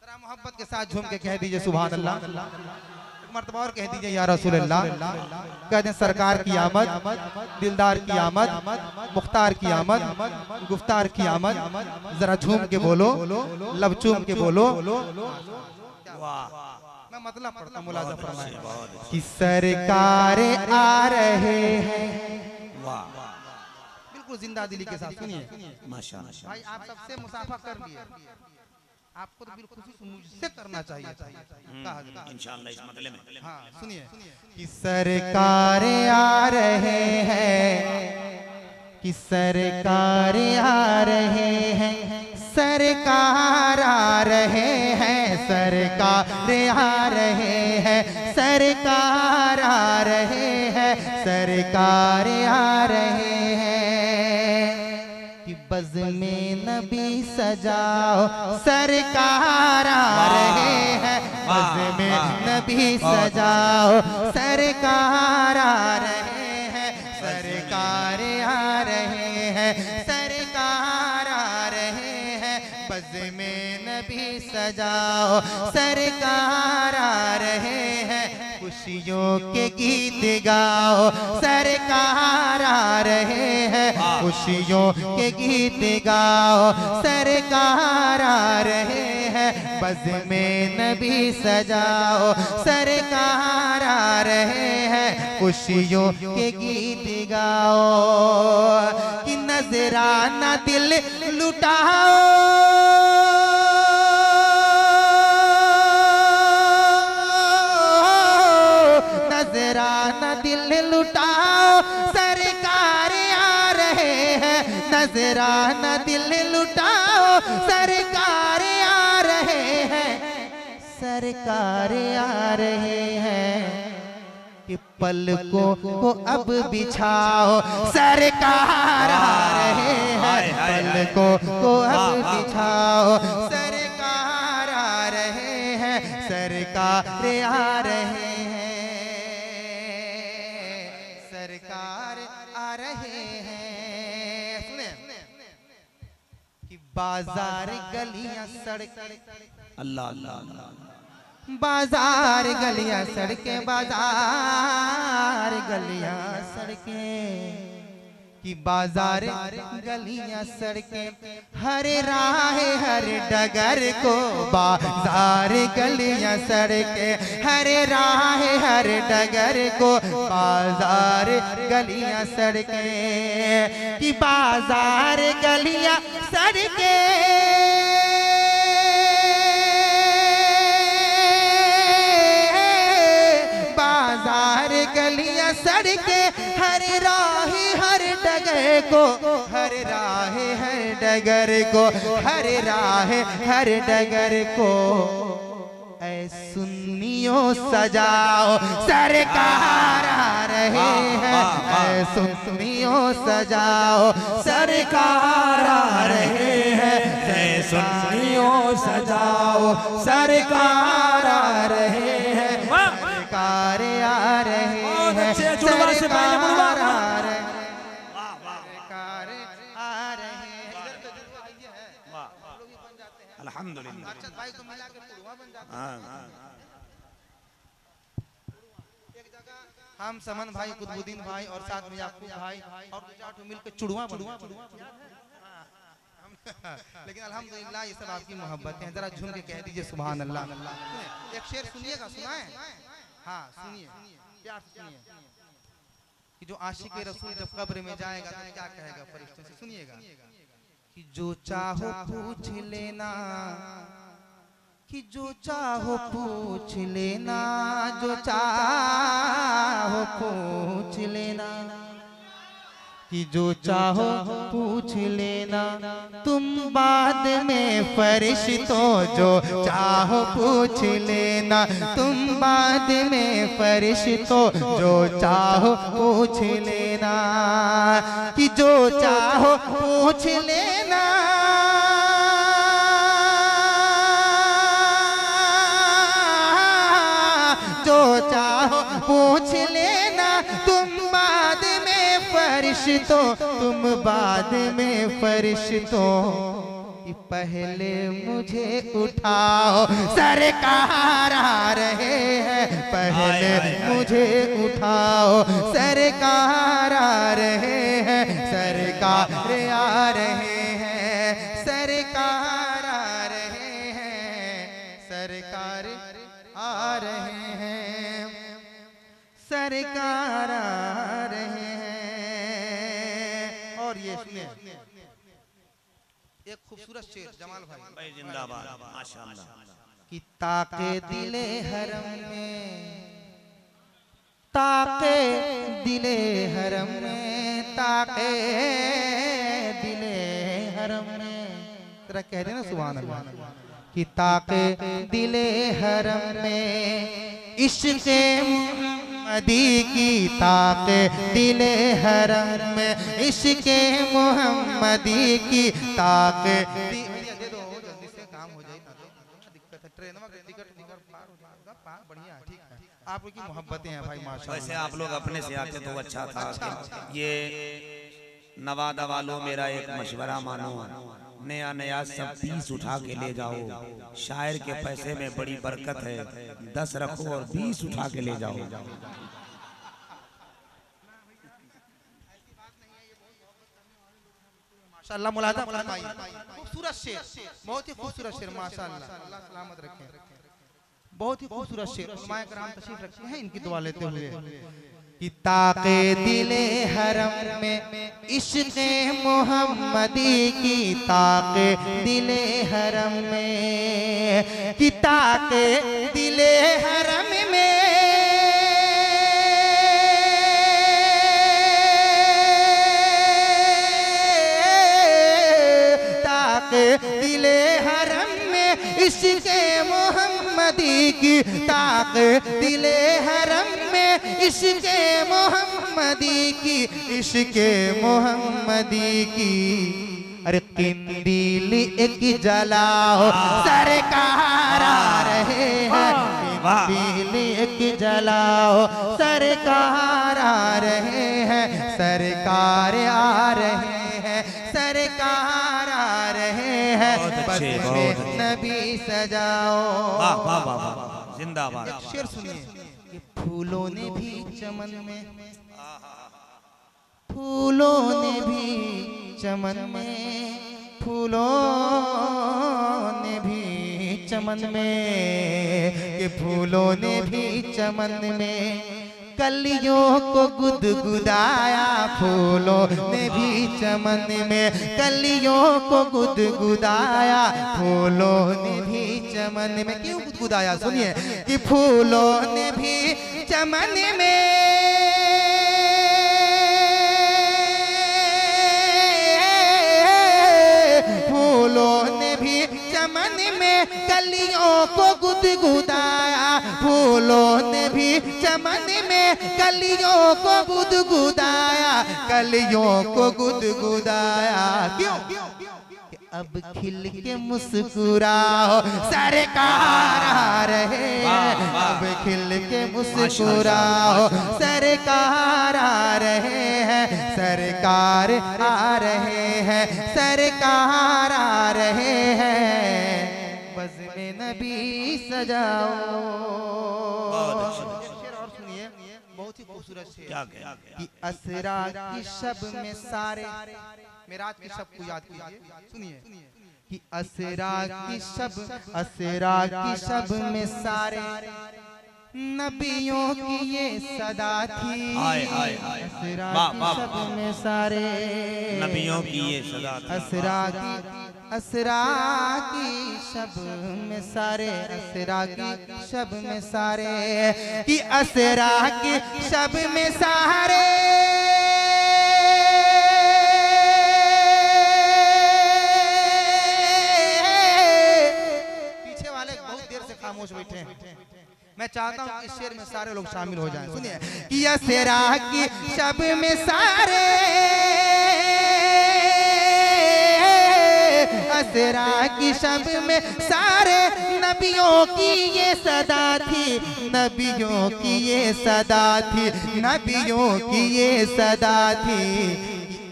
जरा मोहब्बत के साथ झूम के कह दीजिए सुभान अल्लाह। एक मर्तबा और कह दीजिए या रसूल अल्लाह। कह दें सरकार की आमद, दिलदार की आमद, मुख्तार की आमद, गुफ्तार की आमद। जरा झूम के बोलो, लब चूम के बोलो। मैं मतलब पढ़ता मुलाजा फरमाए कि सरकार आ रहे हैं। बिल्कुल जिंदा दिली के साथ सुनिए माशाअल्लाह। भाई आप सबसे मुसाफा कर लिए, आपको तो बिल्कुल खुशी मुझसे करना चाहिए इंशाअल्लाह इस मतले में। हाँ सुनिए कि सरकार आ रहे हैं, कि सरकार आ रहे हैं, सरकार आ रहे हैं, सरकार आ रहे हैं, सरकार आ रहे हैं, सरकार आ रहे हैं। कि बज़ में नबी सजाओ, सरकार आ रहे हैं, बज़ में नबी सजाओ, सरकार आ रहे हैं, सरकार आ रहे हैं, सरकार आ रहे हैं, बज़ में नबी सजाओ, सरकार आ रहे हैं, खुशियों के गीत गाओ, सरकार आ रहे हैं, खुशियों के गीत गाओ, सरकार आ रहे हैं, बज़ में नबी सजाओ, सरकार आ रहे हैं, खुशियों के गीत गाओ। कि नजराना दिल लुटाओ, नजराना दिल लुटाओ, सरकार आ रहे हैं, नजराना दिल लुटाओ, सरकार आ रहे हैं, सरकार आ रहे हैं। कि पलकों को अब बिछाओ, सरकार आ रहे हैं, पलकों को अब बिछाओ, सरकार आ रहे हैं, सरकार आ रहे हैं, सरकार आ रहे हैं। सुने कि बाजार गलियां सड़क, अल्लाह अल्लाह, बाजार गलियां सड़कें, बाजार गलियां सड़कें, कि बाजार गलियां सड़कें, हर राह हर डगर को, बाजार गलियां सड़कें, हर राह हर डगर को, बाजार गलियां सड़कें। कि बाजार गलियां सड़कें, गलियां सड़कें, हर राह हर डगर को, हर राह हर डगर को, हर राह हर डगर को, ऐ सुन्नियों सजाओ, सरकार आ रहे हैं, ऐ सुन्नियों सजाओ, सरकार आ रहे हैं, ऐ सुन्नियों सजाओ, सरकार आ रहे हैं, सरकार आ रहे हैं, सरकार आ रहे हैं, सरकार आ रहे हैं। अल्हम्दुलिल्लाह भाई को मिला के पुरवा बन जाता है। एक जगह हम समन भाई, कुतुबुद्दीन भाई और साथ में याकूब भाई और दो मिलकर चुड़वा बन, लेकिन अल्हम्दुलिल्लाह ये सब आपकी मोहब्बत है। जरा झूम के कह दीजिए सुभान अल्लाह। एक शेर सुनिएगा, सुनाए? हाँ सुनिए, प्यार से सुनिए। कि जो आशिक रसूल जब कब्र में जाएगा तो क्या कहेगा फरिश्तों से, सुनिएगा। कि जो चाहो पूछ लेना, कि जो चाहो पूछ लेना, जो चाहो पूछ लेना, कि जो चाहो पूछ लेना, तुम बाद में फरिश्तों, जो चाहो पूछ लेना, तुम बाद में फरिश्तों, जो चाहो पूछ लेना। कि जो चाहो पूछ लेना, जो चाहो पूछ लेना, तुम बाद में फरिश्तों, तुम बाद में फरिश्तों, कि पहले मुझे उठाओ सरकार आ रहे हैं, पहले मुझे उठाओ सरकार आ रहे हैं, सरकार आ रहे हैं, सरकार आ रहे हैं, सरकार आ रहे हैं, सरकार आ रहे हैं। और ये सुनिए एक खूबसूरत शेर जमाल भाई जिंदाबाद माशाअल्लाह। कि ताके दिले हरम में, ताके दिले हरम में, ताके दिले हरम में, तेरा कह देना सुभान अल्लाह। कि ताके दिले हरम में इश्क़े मोहम्मदी की, ताके दिले हरम में इश्क़े मोहम्मदी की, ताके दे दो जल्दी से काम हो जाए, दिक्कत है ट्रेन में टिकट नंबर पार हो जाएगा, बढ़िया ठीक है। आपकी मोहब्बतें हैं भाई माशाल्लाह। वैसे आप लोग अपने से आते तो अच्छा था। ये नवादा वालों मेरा एक मशवरा मानो, नया नया सब 20 उठा के ले जाओ, शायर के पैसे में बड़ी बरकत है, 10 रखो और 20 उठा के ले जाओ। माशाअल्लाह मुलाजा फरमाइए, खूबसूरत शेर, बहुत ही खूबसूरत शेर माशाअल्लाह, अल्लाह सलामत रखे। बहुत ही खूबसूरत शेर, उलमाए कराम तशरीफ रखते हैं, इनकी दुआ लेते हुए। कि ताके दिले हरम में इश्क़े मोहम्मदी की, ताके दिले हरम में, कि ताके दिले हरम में, ताके दिले हरम में इश्क़े मोहम्मदी की, ताके दिले हरम में इश्क़े मोहम्मदी की, इश्क़े मोहम्मदी की। अरे किंदील एक जलाओ सरकार आ रहे हैं, किंदील एक जलाओ सरकार आ रहे हैं, सरकार आ रहे हैं, सरकार आ रहे हैं, बस में नबी सजाओ। वाह वाह वाह जिंदाबाद। एक शेर सुनिए कि फूलों ने भी चमन में, फूलों ने भी चमन में, फूलों ने भी चमन में, कि फूलों ने भी चमन में कलियों को गुदगुदाया, फूलों ने भी चमन में कलियों को गुदगुदाया, फूलों ने भी चमन में। क्यों गुदगुदाया सुनिए, कि फूलों ने भी चमन में, फूलों ने भी चमन में कलियों को गुदगुदाया, फूलों ने भी चमन में कलियों को गुदगुदाया, कलियों को गुदगुदाया। क्यों? अब खिल के मुस्कुराओ सरकार आ रहे हैं, अब खिल के मुस्कुराओ सरकार आ रहे हैं, सरकार आ रहे हैं, सरकार आ रहे हैं, बज़ में नबी सजाओ। और सुनिए बहुत ही खूबसूरत शेर कि असरा की शब में सारे, मेराज की शब को याद कीजिए, सुनिए कि असरा की शब, असरा की शब में सारे नबियों की ये सदा थी, असरा की शब में सारे नबियों की ये सदा थी, असरा की शब में सारे, असरा की शब में सारे, कि असरा की शब में सारे खामोश बैठे हैं। मैं चाहता हूँ इस शेर में सारे लोग शामिल हो जाएं। सुनिए कि असरा की शब में सारे, असरा की शब में सारे नबियों की ये सदा थी, नबियों की ये सदा थी, नबियों की ये सदा थी,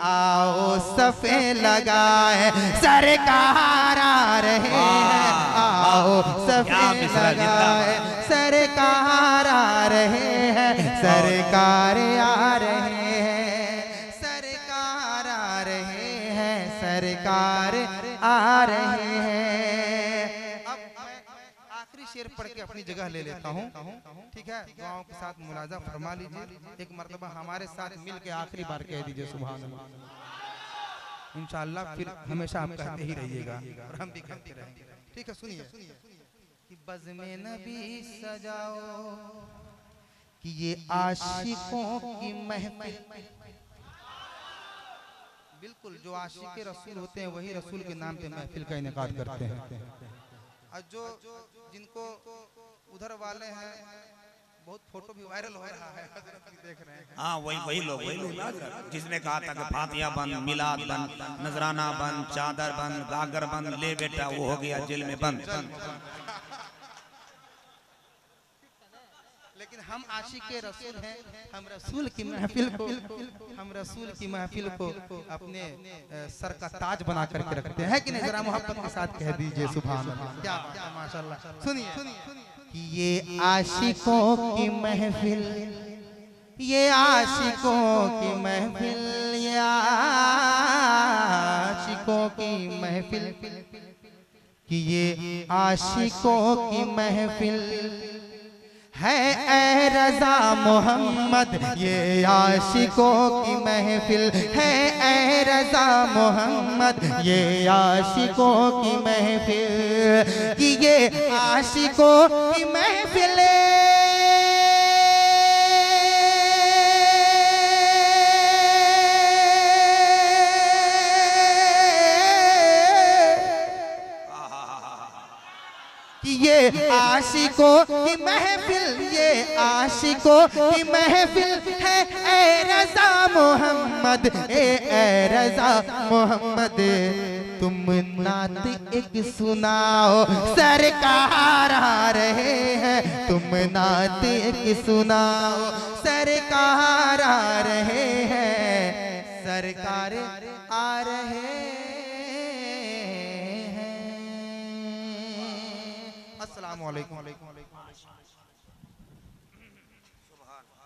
आओ सफे लगाए सरकार आ रहे हैं, आओ सफे लगाए सरकार आ रहे हैं, सरकार आ रहे हैं, सरकार आ रहे हैं, सरकार आ रहे हैं। अब मैं आखिरी शेर पढ़ के अपनी जगह ले लेता हूँ, ठीक है? दुआओं के साथ मुलाजा फरमा लीजिए। एक मर्तबा हमारे साथ मिल के आखिरी बार कह दीजिए सुभान अल्लाह। इंशाअल्लाह फिर हमेशा आप कहते ही रहिएगा और हम भी कहते रहेंगे, ठीक है? सुनिए कि बज़्म नबी सजाओ कि ये आशिकों की महफिल। बिल्कुल, जो आशिक रसूल होते हैं वही रसूल के नाम पे महफिल का इनेकाद करते हैं। और जो जिनको उधर वाले हैं, बहुत फोटो भी वायरल हो रहा है, देख रहे हैं। हाँ, वही लोग जिसने कहा था कि फातिया बंद, मिलाद बंद, नजराना बंद, चादर बंद, गागर बंद, ले बेटा वो हो गया जेल में बंद। लेकिन हम आशिक रसूल हैं, हम रसूल की महफिल को, हम रसूल की महफिल को अपने सर का ताज बना करके रखते हैं कि नहीं? जरा मोहब्बत के साथ कह दीजिए सुभान अल्लाह। क्या बात है, माशाल्लाह। सुनिए कि ये आशिकों की महफिल, ये आशिकों की महफिल, ये आशिकों की महफिल, कि ये आशिकों की महफिल है ए रज़ा मोहम्मद, ये आशिकों की महफिल है ए रज़ा मोहम्मद, ये आशिकों की महफिल, कि ये आशिकों की महफिल ये आशिकों की महफिल, ये आशिकों की महफिल है ए रज़ा मोहम्मद, ए रज़ा मोहम्मद। तुम नात एक सुनाओ सरकार आ रहे हैं, तुम नात एक सुनाओ सरकार आ रहे हैं, सरकार आ रहे हैं। अस्सलामु अलैकुम।